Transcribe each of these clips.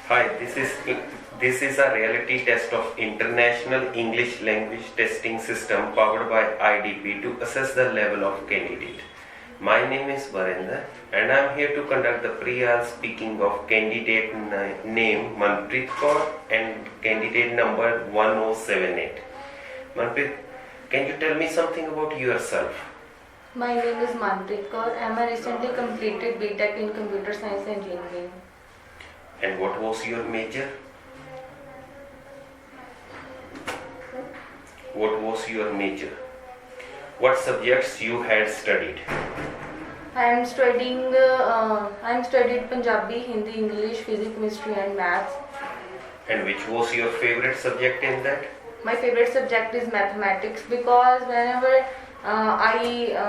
Hi, this is a reality test of International English Language Testing System powered by IDP to assess the level of candidate. My name is Varinder and I am here to conduct the pre-IELTS speaking of candidate name Manpreet Kaur and candidate number 1078. Manpreet, can you tell me something about yourself? My name is Manpreet Kaur. I am a recently completed BTech in Computer Science and Engineering. And what was your major? What was your major? What subjects you had studied? I am studied Punjabi, Hindi, English, Physics, Chemistry and Maths. And which was your favorite subject in that? My favorite subject is mathematics because whenever I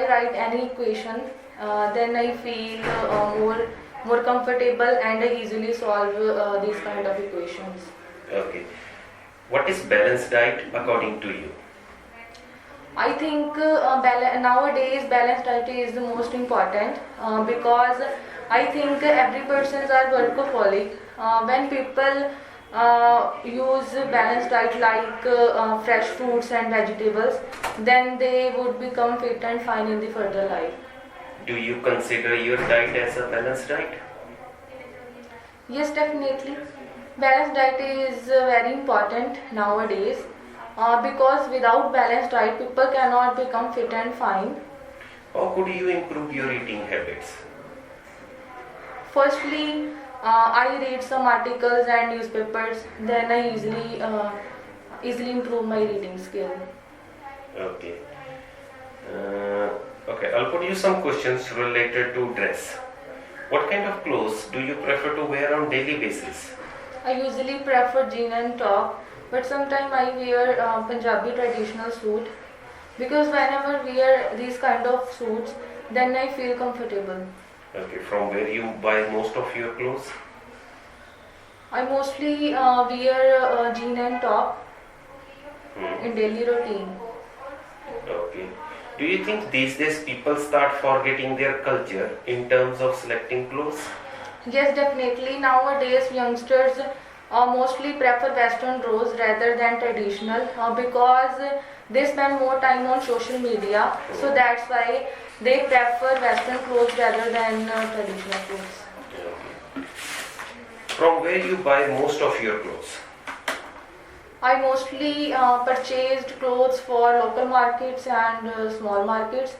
write any equation, then I feel more comfortable and I easily solve these kind of equations. Okay. What is balanced diet according to you? I think nowadays balanced diet is the most important because I think every persons are workaholic. When people use balanced diet like fresh fruits and vegetables, then they would become fit and fine in the further life. Do you consider your diet as a balanced diet? Yes, definitely. Balanced diet is very important nowadays because without balanced diet, people cannot become fit and fine. How could you improve your eating habits? Firstly, I read some articles and newspapers. Then I easily improve my reading skill. Okay. Okay, I'll put you some questions related to dress. What kind of clothes do you prefer to wear on daily basis? I usually prefer jean and top, but sometimes I wear Punjabi traditional suit because whenever I wear these kind of suits, then I feel comfortable. Okay, from where you buy most of your clothes? I mostly wear jean and top in daily routine. Okay. Do you think these days people start forgetting their culture in terms of selecting clothes? Yes, definitely. Nowadays, youngsters mostly prefer Western clothes rather than traditional because they spend more time on social media. So that's why they prefer Western clothes rather than traditional clothes. Okay. From where you buy most of your clothes? I mostly purchased clothes for local markets and small markets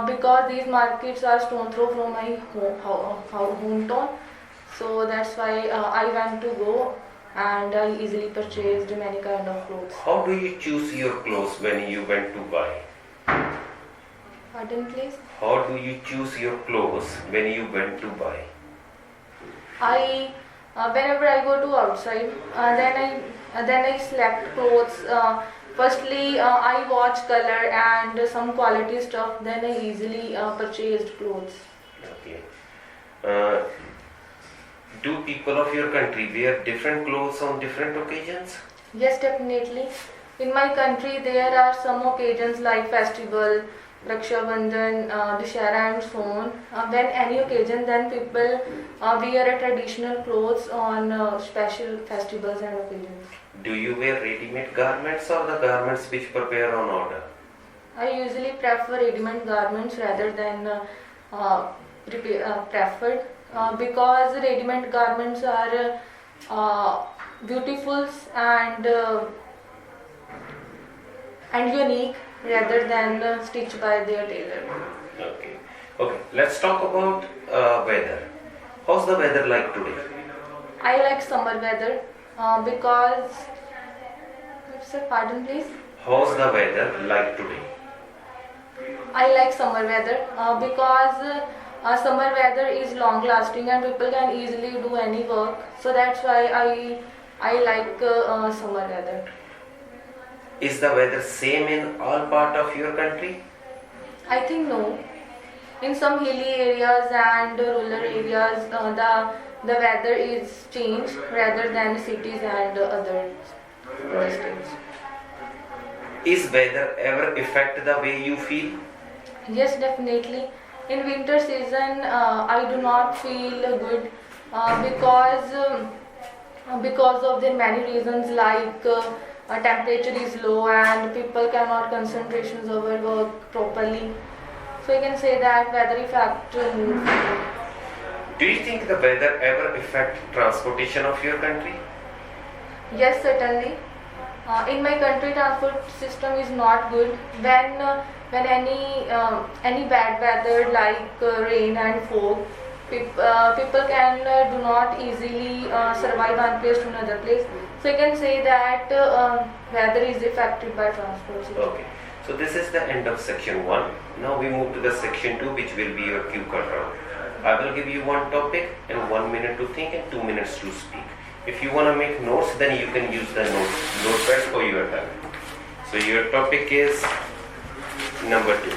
because these markets are stone throw from my hometown. So that's why I went to go and I easily purchased many kind of clothes. How do you choose your clothes when you went to buy? Pardon, please? How do you choose your clothes when you went to buy? Whenever I go to outside, then I select clothes. Firstly, I watch color and some quality stuff. Then I easily purchased clothes. Okay. Do people of your country wear different clothes on different occasions? Yes, definitely. In my country, there are some occasions like festival, Raksha Bandhan, Dussehra and so on. When any occasion, then people wear a traditional clothes on special festivals and occasions. Do you wear ready-made garments or the garments which prepare on order? I usually prefer ready-made garments rather than preferred because ready-made garments are beautiful and unique rather than stitched by their tailor. Okay. Okay. Let's talk about weather. How's the weather like today? I like summer weather because. Sir, pardon, please. How's the weather like today? I like summer weather because summer weather is long lasting and people can easily do any work. So that's why I like summer weather. Is the weather same in all part of your country? I think no. In some hilly areas and rural areas, the weather is changed rather than cities and other states. Is weather ever affect the way you feel? Yes, definitely. In winter season, I do not feel good because of the many reasons like temperature is low and people cannot concentrations over work properly. So you can say that weather effect. Do you think the weather ever affect transportation of your country? Yes, certainly. In my country, transport system is not good. When any bad weather like rain and fog, people can do not easily survive one place to another place. So you can say that weather is affected by transport system. Okay. So this is the end of section 1. Now we move to the section 2, which will be your cue control. I will give you one topic and 1 minute to think and 2 minutes to speak. If you want to make notes, then you can use the notepad for your time. So your topic is number 2.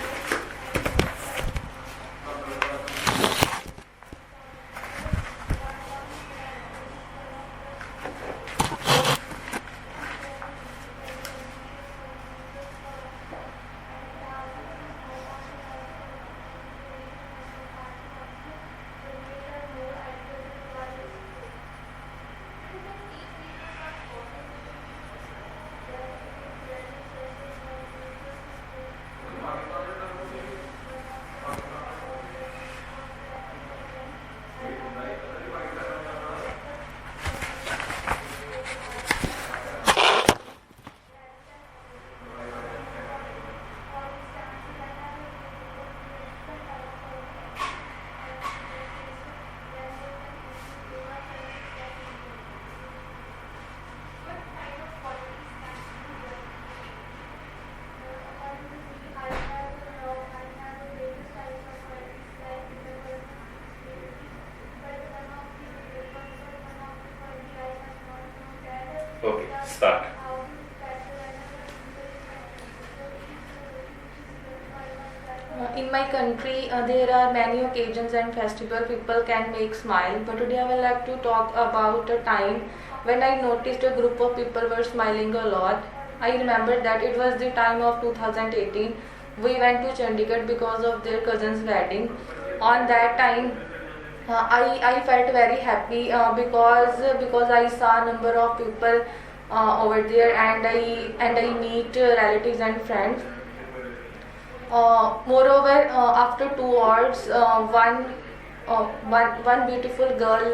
Okay, start. In my country, there are many occasions and festivals people can make smile. But today I would like to talk about a time when I noticed a group of people were smiling a lot. I remember that it was the time of 2018. We went to Chandigarh because of their cousin's wedding. On that time, I felt very happy because I saw a number of people over there and I meet relatives and friends. Moreover, after 2 hours, one beautiful girl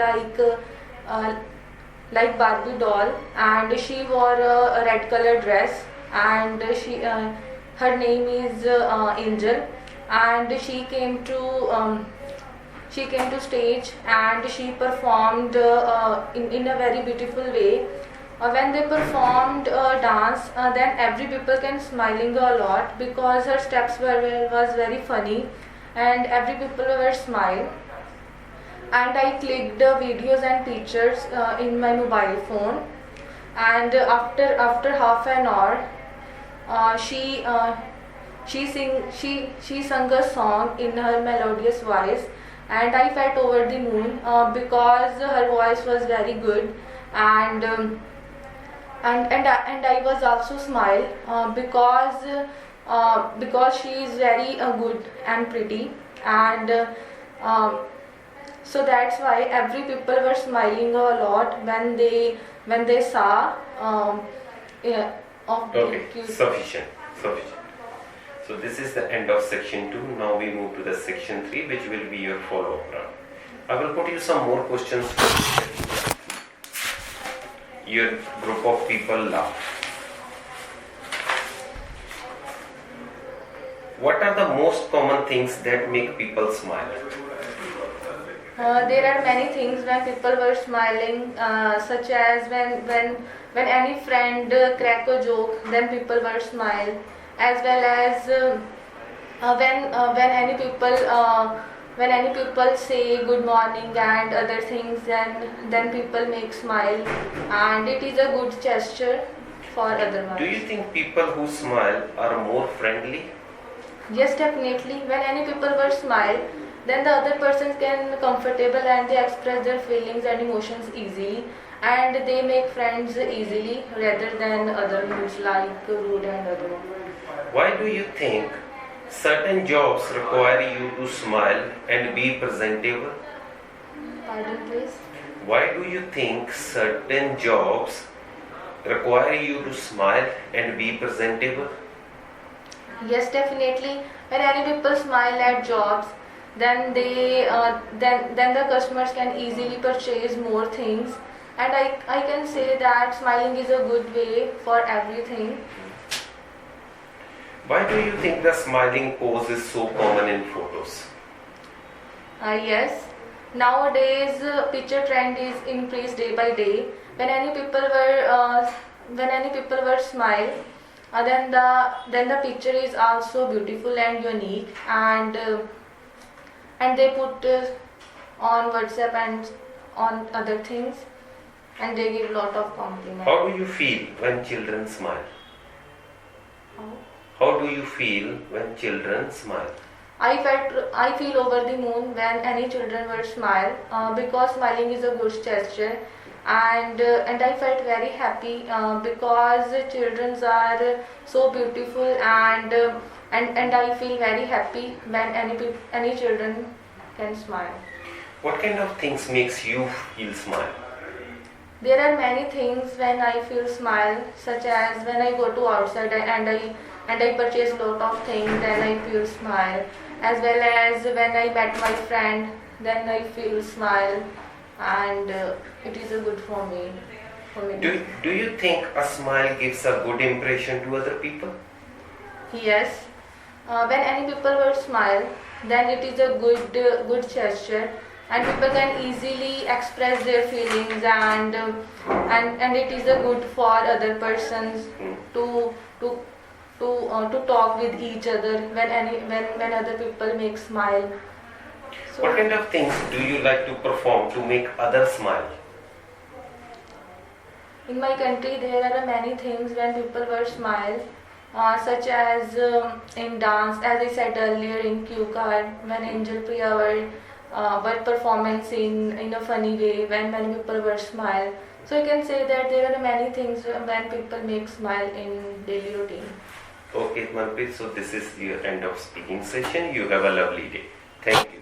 like Barbie doll, and she wore a red color dress, and her name is Angel, and she came to stage and she performed in a very beautiful way. When they performed dance, then every people can smiling a lot because her steps was very funny, and every people were smile. And I clicked videos and pictures in my mobile phone. And after half an hour, she sung a song in her melodious voice, and I felt over the moon because her voice was very good, and I was also smile because she is very good and pretty, and so that's why every people were smiling a lot when they saw yeah, of the Okay, cute. sufficient. So this is the end of section 2. Now we move to the section 3, which will be your follow-up round. I will put you some more questions. Your group of people laugh. What are the most common things that make people smile? There are many things when people were smiling, such as when any friend crack a joke, then people were smile, as well as when any people say good morning and other things, then people make smile, and it is a good gesture for other ones. Do you think people who smile are more friendly? Yes, definitely. When any people were smile, then the other persons can comfortable and they express their feelings and emotions easily, and they make friends easily rather than other moods like rude and other. Why do you think Certain jobs require you to smile and be presentable. Pardon, please. Why do you think certain jobs require you to smile and be presentable? Yes, definitely. When any people smile at jobs, then then the customers can easily purchase more things. And I can say that smiling is a good way for everything. Why do you think the smiling pose is so common in photos? Yes. Nowadays, picture trend is increased day by day. When any people were smile, then the picture is also beautiful and unique, and they put on WhatsApp and on other things, and they give lot of compliments. How do you feel when children smile? How? How do you feel when children smile? I feel over the moon when any children were smile, because smiling is a good gesture, and I felt very happy, because children are so beautiful, and I feel very happy when any children can smile. What kind of things makes you feel smile? There are many things when I feel smile, such as when I go to outside and I purchase lot of things, then I feel smile. As well as when I met my friend, then I feel smile, and it is a good for me. Do you think a smile gives a good impression to other people? Yes. When any people will smile, then it is a good gesture, and people can easily express their feelings, and it is a good for other persons to talk with each other when other people make smile. So What kind of things do you like to perform to make others smile? in my country there are many things when people were smile, such as in dance, as I said earlier, in cue card, when Angel Priya were performance in a funny way, when many people were smile. So you can say that there are many things when people make smile in daily routine. Okay, Manpreet, so this is your end of speaking session. You have a lovely day. Thank you.